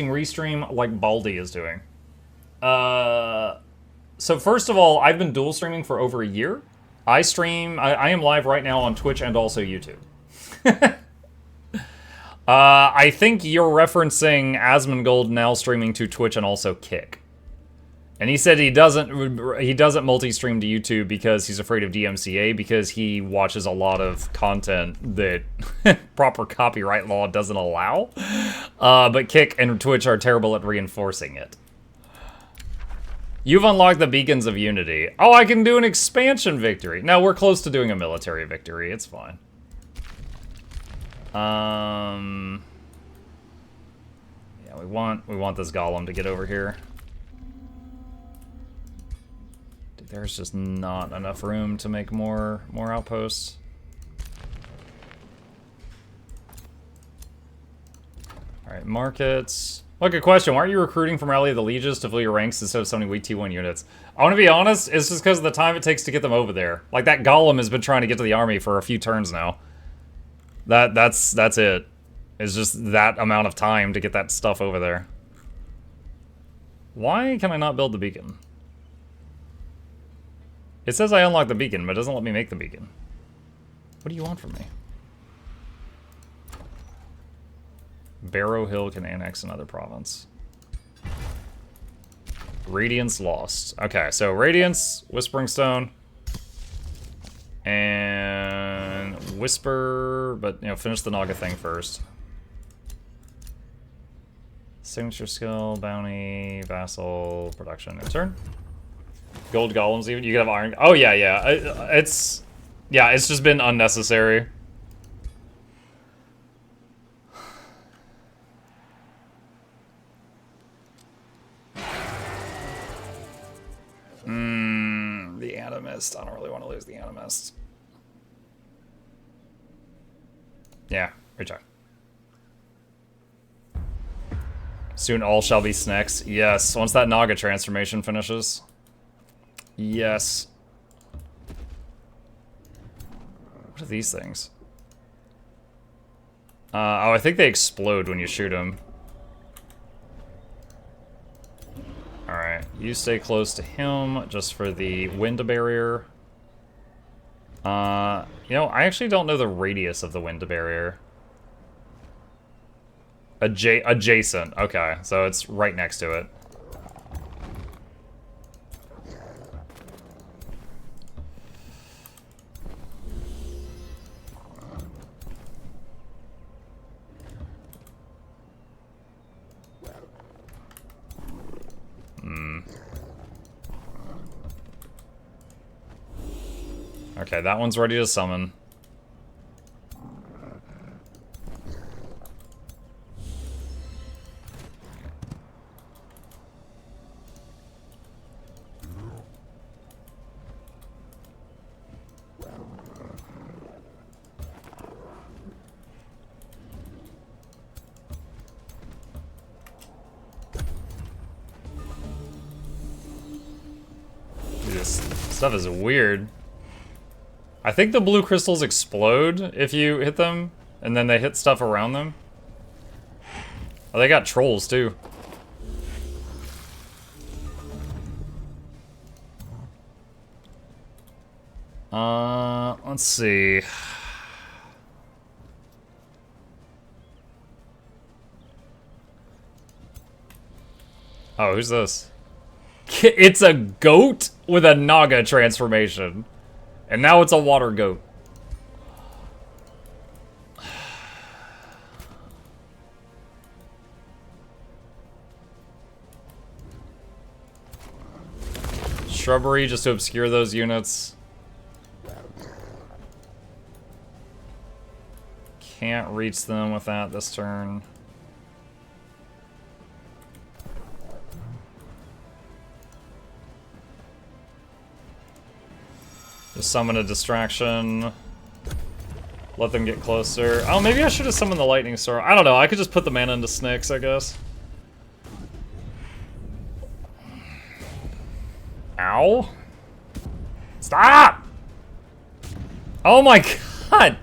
restream like Baldi is doing. So first of all, I've been dual streaming for over a year. I am live right now on Twitch and also YouTube. I think you're referencing Asmongold now streaming to Twitch and also Kick. And he said he doesn't multi-stream to YouTube because he's afraid of DMCA, because he watches a lot of content that proper copyright law doesn't allow. But Kick and Twitch are terrible at reinforcing it. You've unlocked the Beacons of Unity. Oh, I can do an expansion victory. No, we're close to doing a military victory. It's fine. Yeah, we want this golem to get over here. Dude, there's just not enough room to make more outposts. All right, markets. Look, a question. Why aren't you recruiting from Rally of the Legions to fill your ranks instead of summoning weak T1 units? I want to be honest, it's just because of the time it takes to get them over there. Like, that golem has been trying to get to the army for a few turns now. That's it. It's just that amount of time to get that stuff over there. Why can I not build the beacon? It says I unlocked the beacon, but it doesn't let me make the beacon. What do you want from me? Barrow Hill can annex another province. Radiance lost. Okay, so Radiance, Whispering Stone, and Whisper, but, you know, finish the Naga thing first. Signature skill, bounty, vassal, production, and turn. Gold golems even? You can have iron. Oh, yeah. It's just been unnecessary. The Animist. I don't really want to lose the Animist. Yeah, retry. Soon all shall be snacks. Yes, once that Naga transformation finishes. Yes. What are these things? Oh, I think they explode when you shoot them. Alright, you stay close to him just for the wind barrier. You know, I actually don't know the radius of the wind barrier. Adjacent. Okay, so it's right next to it. Okay, that one's ready to summon. This stuff is weird. I think the blue crystals explode if you hit them, and then they hit stuff around them. Oh, they got trolls, too. Let's see. Oh, who's this? It's a goat with a Naga transformation. And now it's a water goat. Shrubbery just to obscure those units. Can't reach them with that this turn. Just summon a distraction. Let them get closer. Oh, maybe I should have summoned the lightning storm. I don't know. I could just put the mana into Snicks, I guess. Ow. Stop! Oh my god!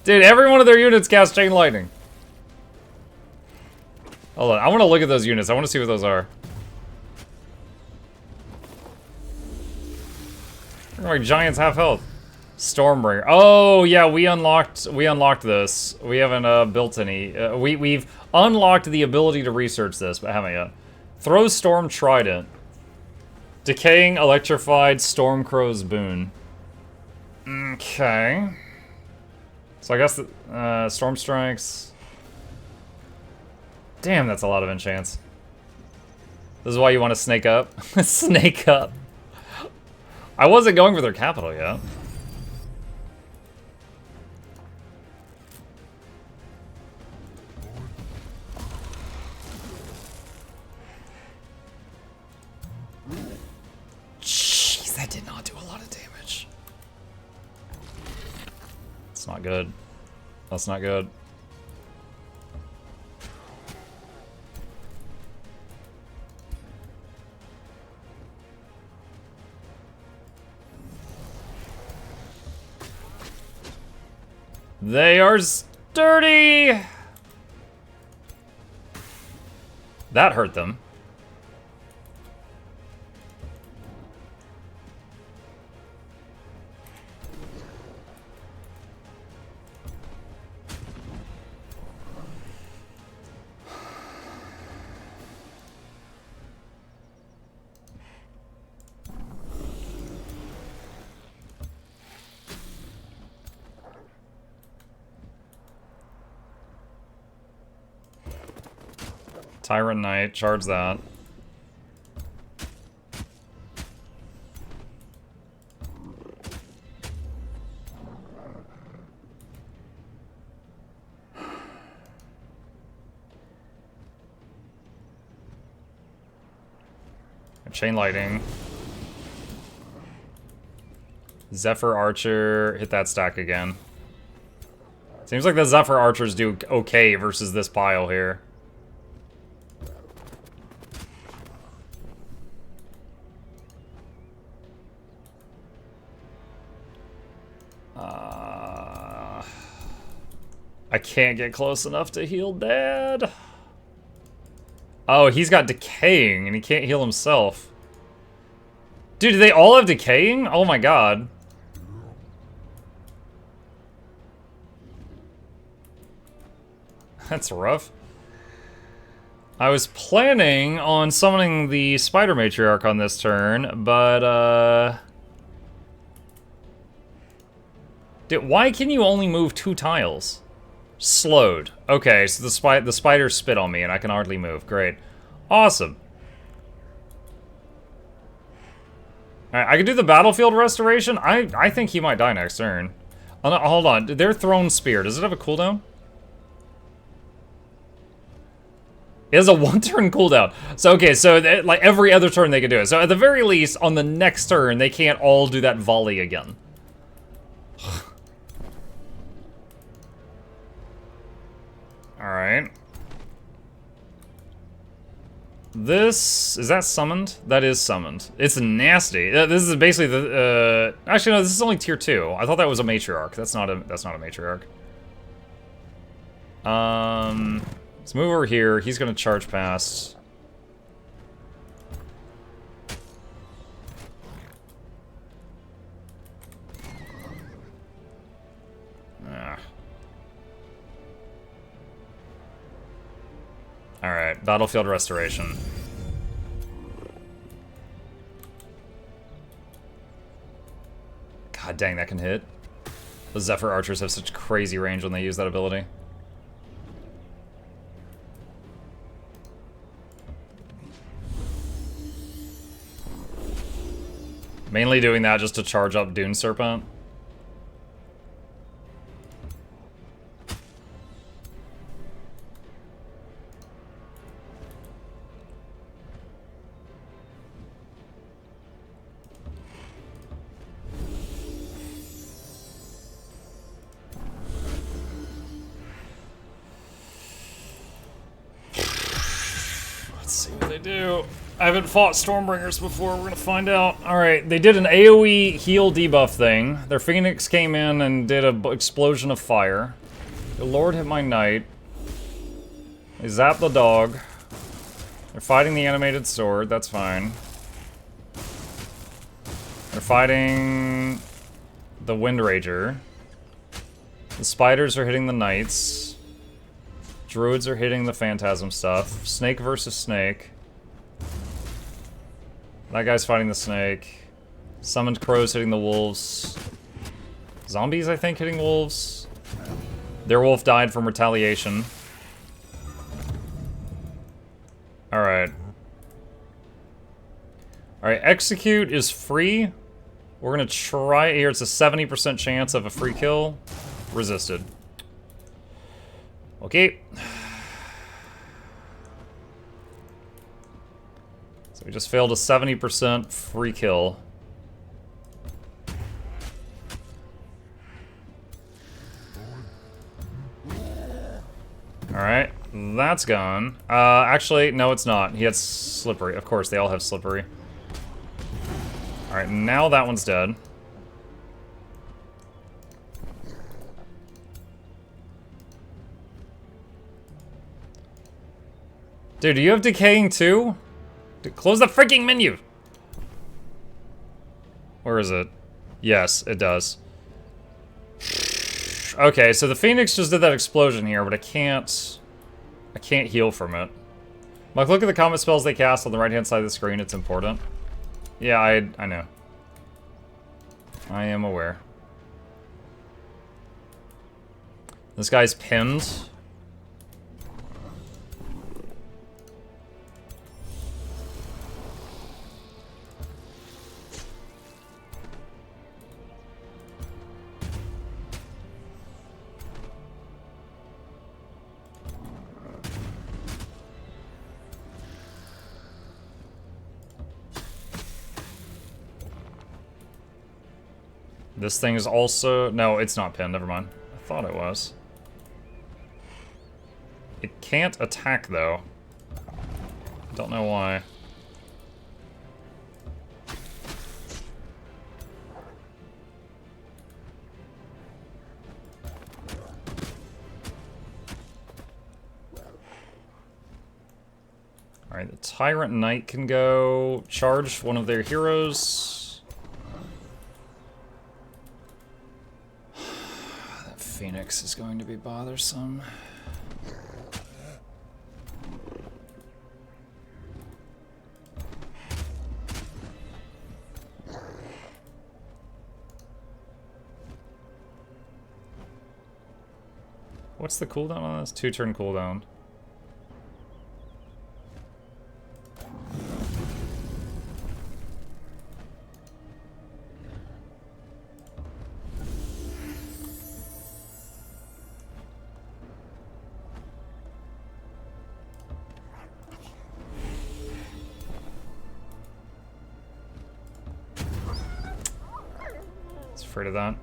Dude, every one of their units cast Chain Lightning. Hold on, I want to look at those units. I want to see what those are. Like giants half health. Stormbringer. Oh yeah, we unlocked this. We haven't built any. We've unlocked the ability to research this, but haven't yet. Throw Storm Trident. Decaying Electrified Stormcrow's Boon. Okay. So I guess the Storm Strikes. Damn, that's a lot of enchants. This is why you want to snake up. Snake up. I wasn't going for their capital yet. Jeez, that did not do a lot of damage. It's not good. That's not good. They are sturdy! That hurt them. Tyrant Knight, charge that. Chain Lightning. Zephyr Archer, hit that stack again. Seems like the Zephyr Archers do okay versus this pile here. I can't get close enough to heal Dad. Oh, he's got decaying and he can't heal himself. Dude, do they all have decaying? Oh my god. That's rough. I was planning on summoning the Spider Matriarch on this turn, but Dude, why can you only move 2 tiles? Slowed. Okay, so the spider spit on me and I can hardly move. Great. Awesome. Alright, I can do the battlefield restoration. I think he might die next turn. Oh, no, hold on. Their Throne Spear, does it have a cooldown? It has a 1-turn cooldown. So, okay, so like every other turn they can do it. So at the very least, on the next turn, they can't all do that volley again. Alright. This, is that summoned? That is summoned. It's nasty. This is basically the, actually no, this is only tier 2. I thought that was a matriarch. That's not a matriarch. Let's move over here. He's gonna charge past. Alright, battlefield restoration. God dang, that can hit. The Zephyr Archers have such crazy range when they use that ability. Mainly doing that just to charge up Dune Serpent. I haven't fought Stormbringers before, we're gonna find out. Alright, they did an AoE heal debuff thing. Their Phoenix came in and did an explosion of fire. The Lord hit my knight. They zapped the dog. They're fighting the animated sword, that's fine. They're fighting the Wind Rager. The spiders are hitting the knights. Druids are hitting the phantasm stuff. Snake versus snake. That guy's fighting the snake. Summoned crows hitting the wolves. Zombies, I think, hitting wolves. Their wolf died from retaliation. Alright. Alright, execute is free. We're gonna try here. It's a 70% chance of a free kill. Resisted. Okay. So we just failed a 70% free kill. Alright, that's gone. Actually, no it's not. He had slippery. Of course, they all have slippery. Alright, now that one's dead. Dude, do you have decaying too? Dude, close the freaking menu! Where is it? Yes, it does. Okay, so the Phoenix just did that explosion here, but I can't heal from it. Like, look at the combat spells they cast on the right-hand side of the screen, it's important. Yeah, I know. I am aware. This guy's pinned. This thing is also... No, it's not pinned. Never mind. I thought it was. It can't attack, though. Don't know why. Alright, the Tyrant Knight can go charge one of their heroes. Phoenix is going to be bothersome. What's the cooldown on this? 2-turn cooldown. Afraid of that.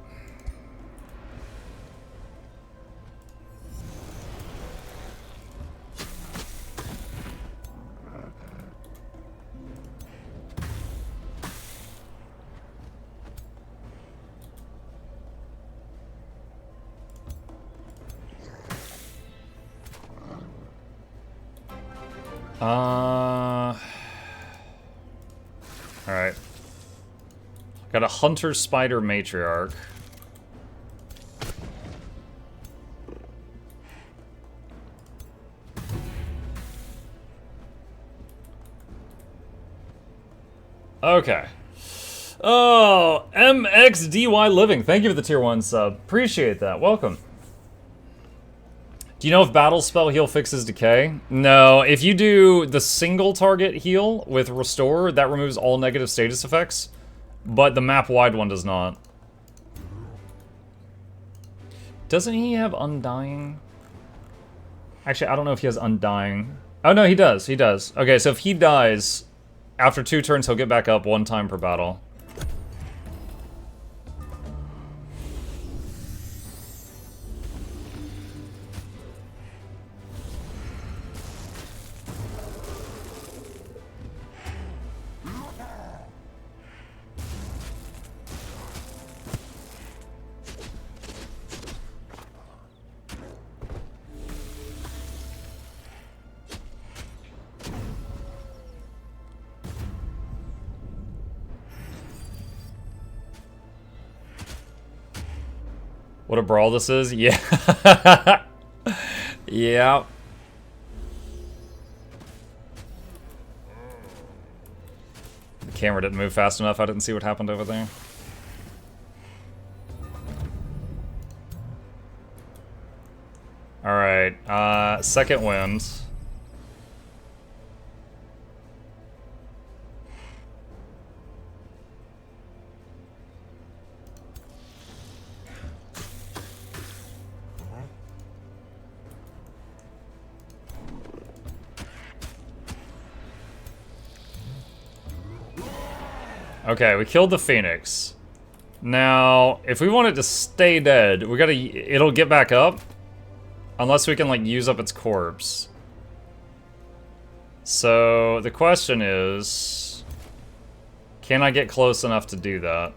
Alright. Got a Hunter Spider Matriarch. Okay. Oh, MXDY Living. Thank you for the tier 1 sub. Appreciate that. Welcome. Do you know if Battle Spell Heal fixes decay? No. If you do the single target heal with Restore, that removes all negative status effects. But the map-wide one does not. Doesn't he have Undying? Actually, I don't know if he has Undying. Oh, no, he does. He does. Okay, so if he dies, after 2 turns, he'll get back up 1 time per battle. What a brawl this is? Yeah. Yeah. The camera didn't move fast enough. I didn't see what happened over there. Alright, second wind. Okay, we killed the Phoenix. Now, if we want it to stay dead, we gotta... It'll get back up. Unless we can, like, use up its corpse. So, the question is... Can I get close enough to do that?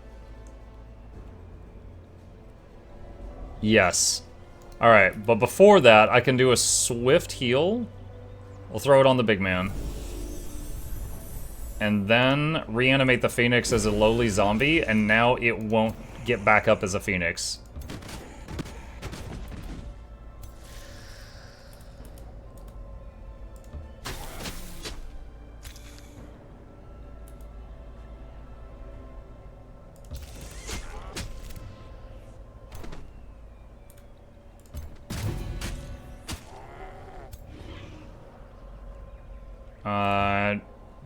Yes. Alright, but before that, I can do a swift heal. We'll throw it on the big man. And then reanimate the Phoenix as a lowly zombie, and now it won't get back up as a Phoenix.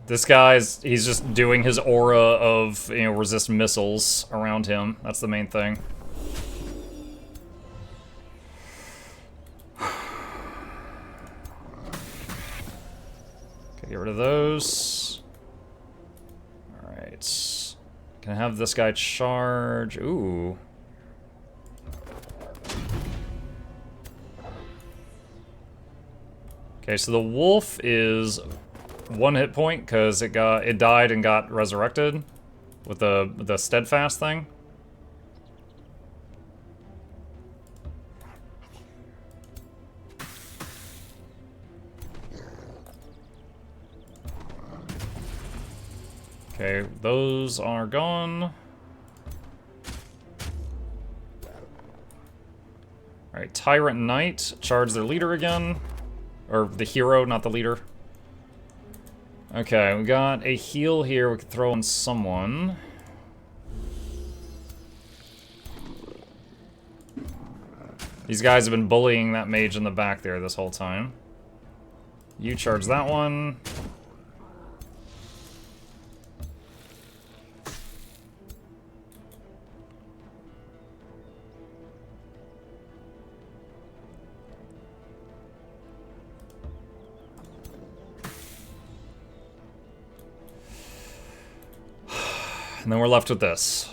This guy's, he's just doing his aura of, you know, resist missiles around him. That's the main thing. Okay, get rid of those. Alright. Can I have this guy charge? Ooh. Okay, so the wolf is 1 hit point because it died and got resurrected with the steadfast thing. Okay, those are gone. Alright, Tyrant Knight, charge their leader again. Or the hero, not the leader. Okay, we got a heal here we can throw on someone. These guys have been bullying that mage in the back there this whole time. You charge that one. And then we're left with this.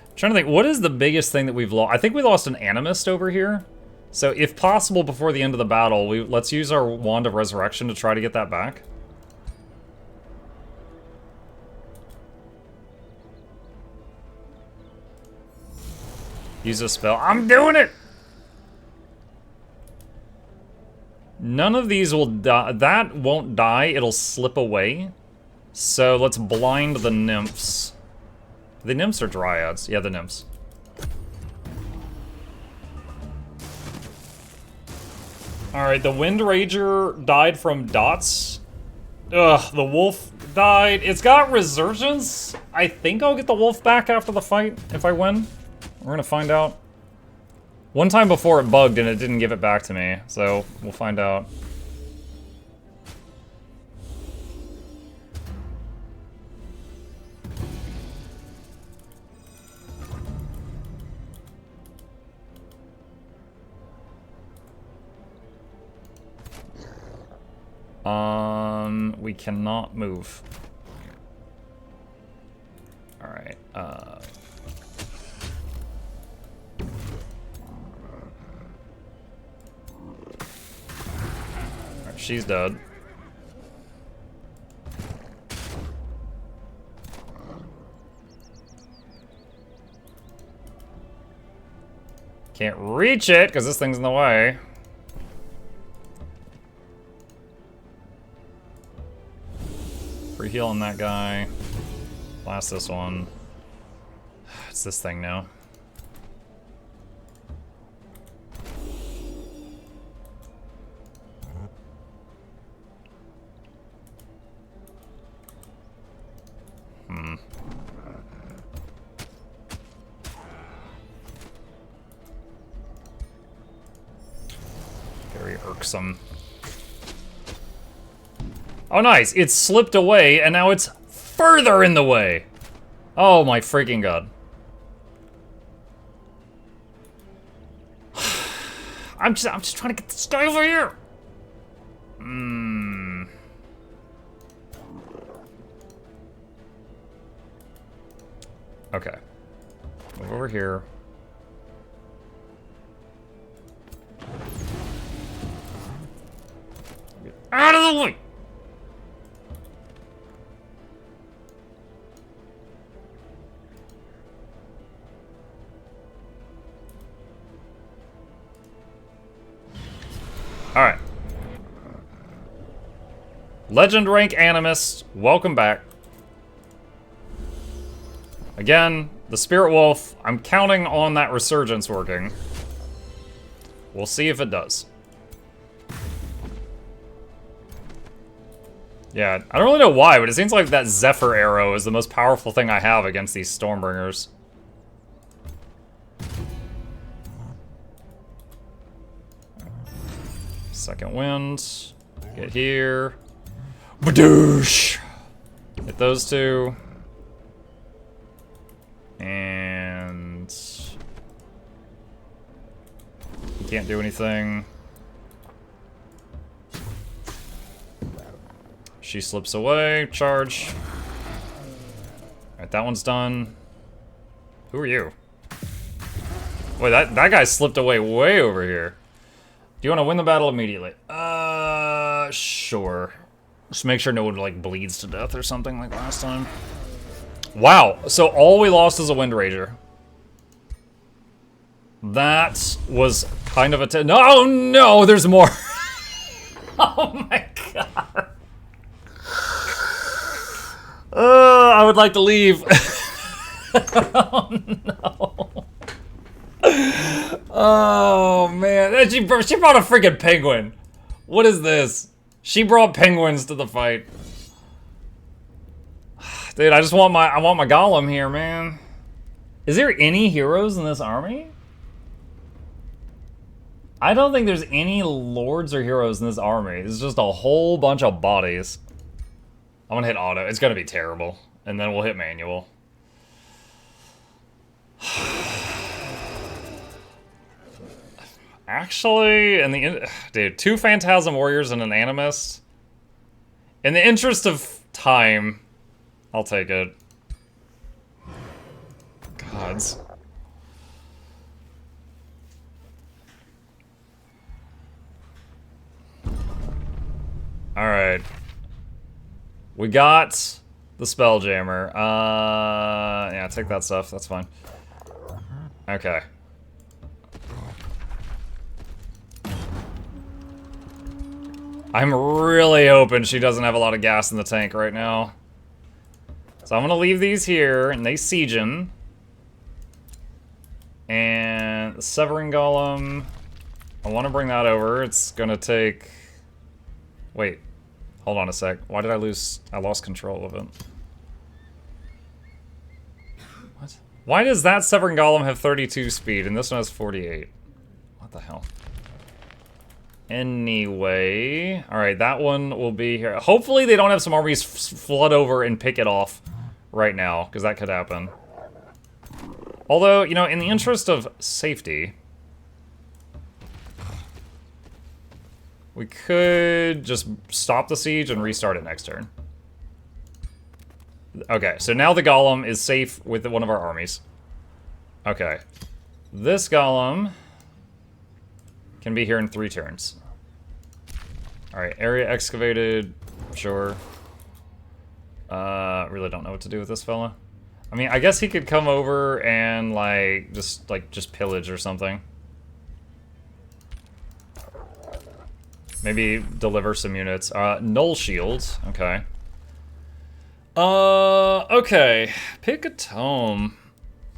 I'm trying to think, what is the biggest thing that we've lost? I think we lost an Animist over here. So if possible before the end of the battle, let's use our Wand of Resurrection to try to get that back. Use a spell. I'm doing it! None of these will die. That won't die. It'll slip away. So let's blind the nymphs. The nymphs or dryads? Yeah, the nymphs. Alright, the Wind Rager died from dots. Ugh, the wolf died. It's got resurgence. I think I'll get the wolf back after the fight if I win. We're gonna find out. One time before it bugged and it didn't give it back to me, so we'll find out. We cannot move. Alright, Alright, she's dead. Can't reach it because this thing's in the way. Free heal on that guy. Blast this one. It's this thing now. irksome. Oh, nice. It slipped away, and now it's further in the way. Oh, my freaking god. I'm just trying to get this guy over here. Okay. Move over here. Get out of the way! Alright. Legend rank Animist, welcome back. Again, the Spirit Wolf, I'm counting on that resurgence working. We'll see if it does. Yeah, I don't really know why, but it seems like that Zephyr arrow is the most powerful thing I have against these Stormbringers. Second wind. Get here. Badoosh! Hit those two. And... he can't do anything. She slips away. Charge. Alright, that one's done. Who are you? Wait, that guy slipped away way over here. Do you want to win the battle immediately? Sure. Just make sure no one, like, bleeds to death or something like last time. Wow, so all we lost is a Wind Rager. That was kind of a... no, no, there's more. Oh my god. I would like to leave. Oh no. Oh man, she brought a freaking penguin. What is this? She brought penguins to the fight. Dude, I want my golem here, man. Is there any heroes in this army? I don't think there's any lords or heroes in this army. It's just a whole bunch of bodies. I'm gonna hit auto. It's gonna be terrible. And then we'll hit manual. Actually, dude, 2 Phantasm Warriors and an Animist. In the interest of time, I'll take it. Gods. Alright. We got the Spelljammer. Yeah, take that stuff. That's fine. Okay. I'm really hoping she doesn't have a lot of gas in the tank right now. So I'm gonna leave these here, and they sieging. And the Severing Golem, I want to bring that over. It's gonna take... wait, hold on a sec. Why did I lose... I lost control of it. What? Why does that Severing Golem have 32 speed, and this one has 48? What the hell? Anyway, alright, that one will be here. Hopefully they don't have some armies flood over and pick it off right now, because that could happen. Although, you know, in the interest of safety, we could just stop the siege and restart it next turn. Okay, so now the Golem is safe with one of our armies. Okay. This Golem can be here in 3 turns. Alright, area excavated, sure. Really don't know what to do with this fella. I mean, I guess he could come over and, just pillage or something. Maybe deliver some units. Null shields, okay. Okay. Pick a tome.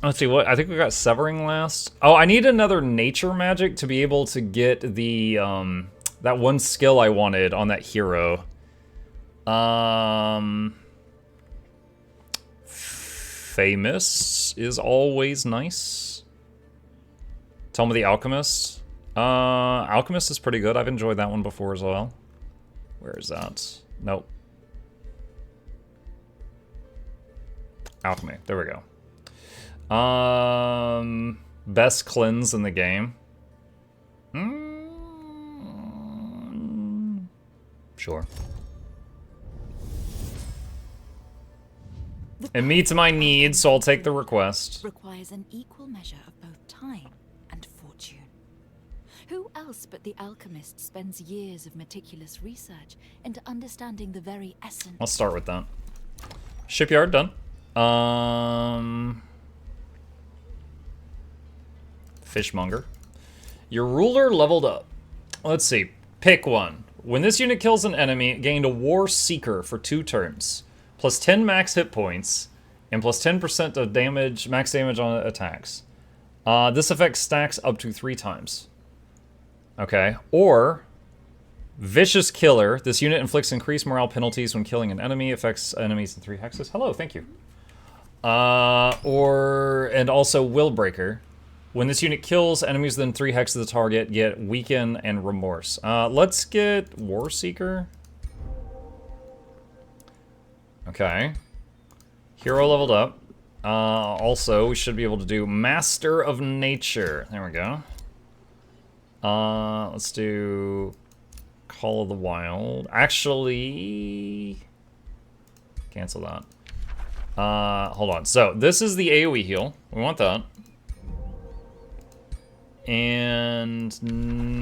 Let's see, what, I think we got Severing last. Oh, I need another nature magic to be able to get the, that one skill I wanted on that hero. Famous is always nice. Tome of the Alchemist. Alchemist is pretty good. I've enjoyed that one before as well. Where is that? Nope. Alchemy. There we go. Best cleanse in the game. Sure. It meets my needs, so I'll take the request. Requires an equal measure of both time and fortune. Who else but the alchemist spends years of meticulous research into understanding the very essence? Let's start with that. Shipyard done. Fishmonger. Your ruler leveled up. Let's see. Pick one. When this unit kills an enemy, it gained a War Seeker for 2 turns. Plus 10 max hit points, and plus 10% of damage, max damage on attacks. This effect stacks up to 3 times. Okay. Or, Vicious Killer. This unit inflicts increased morale penalties when killing an enemy. Affects enemies in 3 hexes. Hello, thank you. And also Willbreaker. When this unit kills enemies within 3 hexes of the target, get Weaken and Remorse. Let's get War Seeker. Okay. Hero leveled up. Also, we should be able to do Master of Nature. There we go. Let's do Call of the Wild. Actually, cancel that. Hold on. So, this is the AoE heal. We want that. And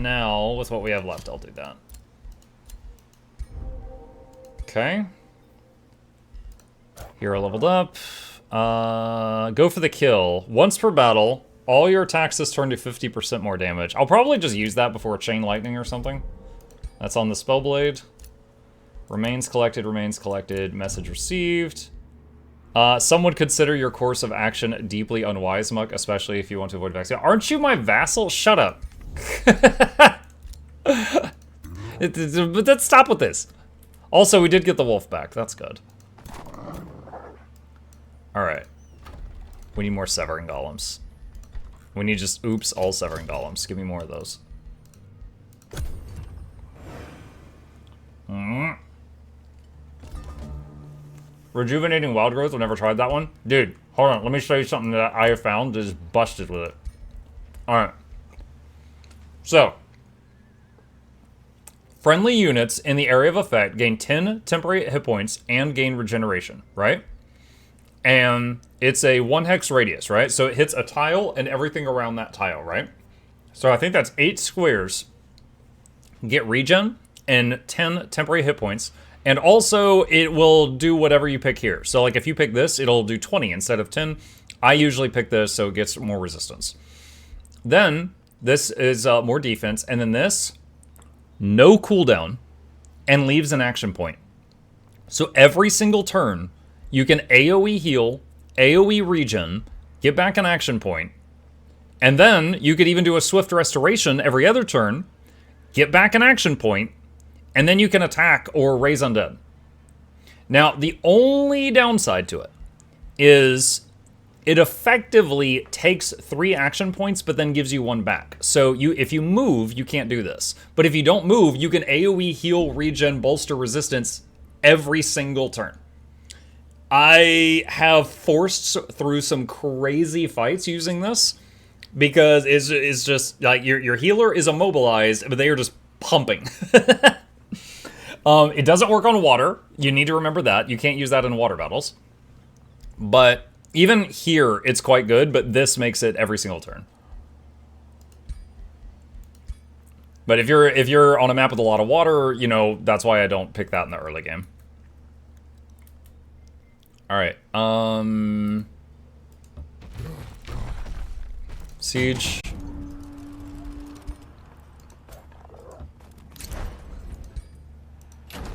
now, with what we have left, I'll do that. Okay. Hero leveled up. Go for the kill. Once per battle, all your attacks this turn do 50% more damage. I'll probably just use that before Chain Lightning or something. That's on the Spellblade. Remains collected, message received. Some would consider your course of action deeply unwise, Muck, especially if you want to avoid vaccine. Aren't you my vassal? Shut up. But let's stop with this. Also, we did get the wolf back. That's good. Alright. We need more Severing Golems. We need just, oops, all Severing Golems. Give me more of those. Rejuvenating Wild Growth, I've never tried that one. Dude, hold on, let me show you something that I have found that is busted with it. Alright. So. Friendly units in the area of effect gain 10 temporary hit points and gain regeneration, right? And it's a 1 hex radius, right? So it hits a tile and everything around that tile, right? So I think that's 8 squares. Get regen and 10 temporary hit points. And also, it will do whatever you pick here. So, like, if you pick this, it'll do 20 instead of 10. I usually pick this, so it gets more resistance. Then, this is more defense. And then this, no cooldown, and leaves an action point. So, every single turn, you can AoE heal, AoE regen, get back an action point. And then, you could even do a Swift Restoration every other turn, get back an action point, and then you can attack or raise undead. Now, the only downside to it is it effectively takes 3 action points, but then gives you 1 back. So if you move, you can't do this. But if you don't move, you can AoE heal, regen, bolster resistance every single turn. I have forced through some crazy fights using this because it's just like your healer is immobilized, but they are just pumping. It doesn't work on water. You need to remember that. You can't use that in water battles. But even here, it's quite good, but this makes it every single turn. But if you're on a map with a lot of water, you know, that's why I don't pick that in the early game. Alright, Siege.